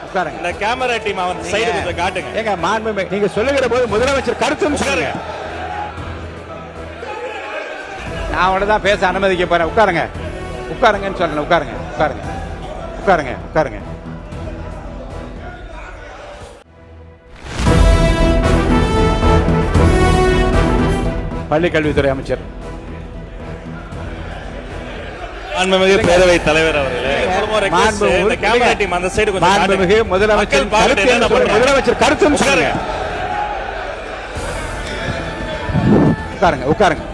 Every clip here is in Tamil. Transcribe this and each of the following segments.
உட்காருங்க. இந்த கேமரா டீம் அவன் சைடு கொஞ்சம் காட்டுங்க. ஏங்க மாண்புமிகு நீங்க சொல்லுகிற போது முதலமைச்சர் கருத்துன்னு சொல்லுங்க. நான் உடனே தான் பேச அனுமதிக்க போறேன். உட்காருங்க. உட்காருங்கன்னு சொல்றேன். உட்காருங்க. உட்காருங்க. உட்காருங்க. உட்காருங்க. பள்ளி கல்வித்துறை அமைச்சர் மாண்புமிகு பேரவைத் தலைவர் அவர்களே, இந்த கேமரா டீம் அந்த சைடு கொஞ்சம் மாண்புமிகு காட்டுங்க. முதலமைச்சர் மக்கள் பார்க்கட்டும், கருத்து என்ன பண்றாங்க. முதலமைச்சர் கருத்துன்னு சொல்லுங்க. உட்காருங்க. உட்காருங்க.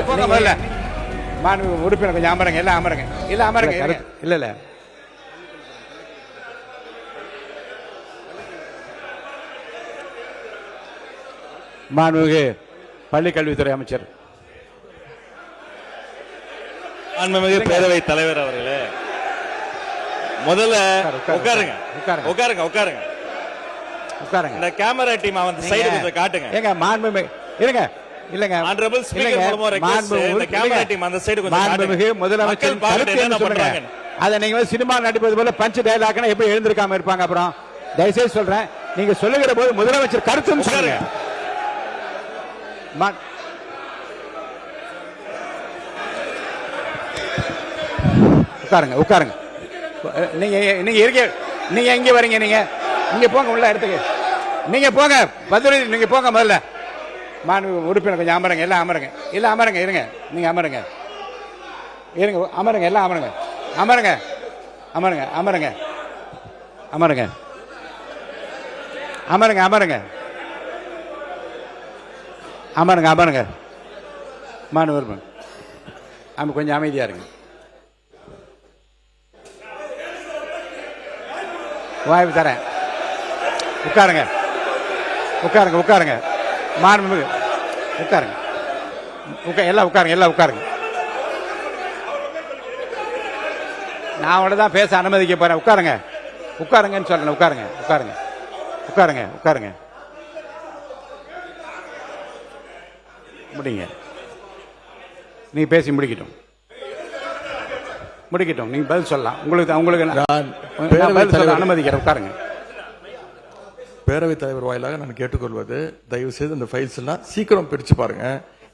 போங்க முதல்ல. மாண்புமிகு உறுப்பினர் கொஞ்சம் அமருங்க. எல்லாம் அமருங்க. இல்ல அமருங்க. இல்ல இல்ல மாண்புமிகு பள்ளி கல்வித்துறை அமைச்சர் மாண்புமிகு பேரவைத் தலைவர் அவர்களே, முதல்ல உட்காருங்க. உட்காருங்க. உட்காருங்க. உட்காருங்க. உட்காருங்க. இந்த கேமரா டீம் அவன் சைடு கொஞ்சம் காட்டுங்க. ஏங்க மாண்புமிகு இருங்க. இல்லங்க Honorable Speaker மூலமா request, இந்த கேமரா டீம் அந்த சைடு கொஞ்சம் மாண்புமிகு காட்டுங்க. முதலமைச்சர் மக்கள் பார்க்கட்டும், என்ன சொல்லுங்க. பண்றாங்க. அத நீங்க வந்து சினிமா நடிப்பது போல பஞ்ச் டயலாக்னா எப்படி எழுந்திருக்காம இருப்பாங்க? அப்புறம் தயவுசெய்து சொல்றேன், நீங்க சொல்லுகிற போது முதலமைச்சர் கருத்துன்னு சொல்லுங்க. உட்காருங்க. உட்காருங்க. நீங்க நீங்க இருக்க நீங்க எங்க வரீங்க? நீங்க இங்க போங்க. உள்ள இடத்துக்கு நீங்க போங்க. பதில் நீங்க போங்க முதல்ல. மாண்புமிகு உறுப்பினர் கொஞ்சம் அமருங்க. எல்லாம் அமருங்க. இல்ல அமருங்க. இருங்க. நீங்க அமருங்க. இருங்க. அமருங்க. எல்லாம் அமருங்க. அமருங்க. அமருங்க. அமருங்க. அமருங்க. அமருங்க. அமருங்க. அமருங்க. அமருங்க. மாண்புமிகு உறுப்பினர் கொஞ்சம் அமைதியா இருங்க. வாய்ப்பு தரேன். உட்காருங்க. உட்காருங்க. உட்காருங்க. மாண்புமிகு உட்காருங்க. எல்லாம் உட்காருங்க. எல்லாம் உட்காருங்க. நான் உடனே தான் பேச அனுமதிக்க போறேன். உட்காருங்க. உட்காருங்கன்னு சொல்றேன். உட்காருங்க. உட்காருங்க. உட்காருங்க. உட்காருங்க. முடிங்க. நீங்க பேசி முடிக்கட்டும். முடிக்கட்டும். நீங்க பதில் சொல்லலாம். உங்களுக்கு நான் பதில் சொல்ல அனுமதிக்கிறேன். உட்காருங்க. பேரவைத் தலைவர் வாயிலாக நான் கேட்டுக்கொள்வது, தயவு செய்து இந்த ஃபைல்ஸ் எல்லாம் சீக்கிரம் பிரிச்சு பாருங்க.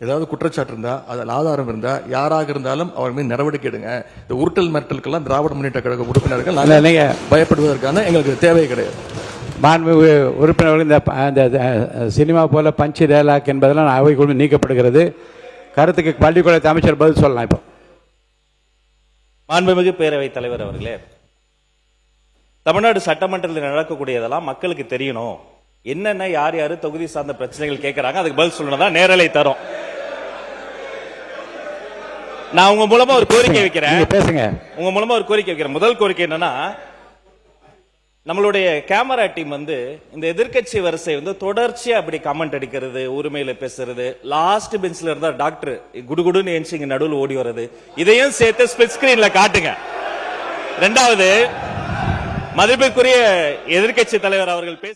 ஏதாவது குற்றச்சாட்டு இருந்தா, அதில் ஆதாரம் இருந்தா, யாராக இருந்தாலும் அவர் மீது நடவடிக்கை எடுங்க. இந்த உருட்டல் மிரட்டலுக்கெல்லாம் திராவிட முன்னேற்ற கழக உறுப்பினர்கள் பயப்படுவதற்கான எங்களுக்கு தேவை கிடையாது. மாண்புமிகு உறுப்பினர்கள் இந்த சினிமா போல பஞ்ச் டயலாக் என்பதெல்லாம் அவைக்குழு நீக்கப்படுகிறது. கருத்துக்கு பள்ளிக்கூடத்து அமைச்சர் பதில் சொல்லலாம். இப்போ மாண்புமிகு பேரவைத் தலைவர் அவர்களே, தமிழ்நாடு சட்டமன்றத்தில் நடக்கக்கூடியதெல்லாம் மக்களுக்கு தெரியணும். என்னென்ன யார் யாரு தொகுதி சார்ந்த பிரச்சனைகள் கேட்கறாங்க, அதுக்கு பதில் சொல்லணும் தான் நேரலை தரும். நான் உங்க மூலமா ஒரு கோரிக்கை வைக்கிறேன். பேசுங்க. உங்க மூலமா ஒரு கோரிக்கை வைக்கிறேன். முதல் கோரிக்கை என்னன்னா, நம்மளுடைய கேமரா டீம் வந்து இந்த எதிர்க்கட்சி வரிசை வந்து தொடர்ச்சியா அப்படி கமெண்ட் அடிக்கிறது, உரிமையில பேசுறது, லாஸ்ட் பெஞ்ச்ல இருந்தா டாக்டர் குடுகுடுன்னு எஞ்சி இங்க நடுவில் ஓடி வர்றது, இதையும் சேர்த்து ஸ்பிளிட் ஸ்கிரீன்ல காட்டுங்க. இரண்டாவது, மதிப்பிற்குரிய எதிர்க்கட்சி தலைவர் அவர்கள் பேச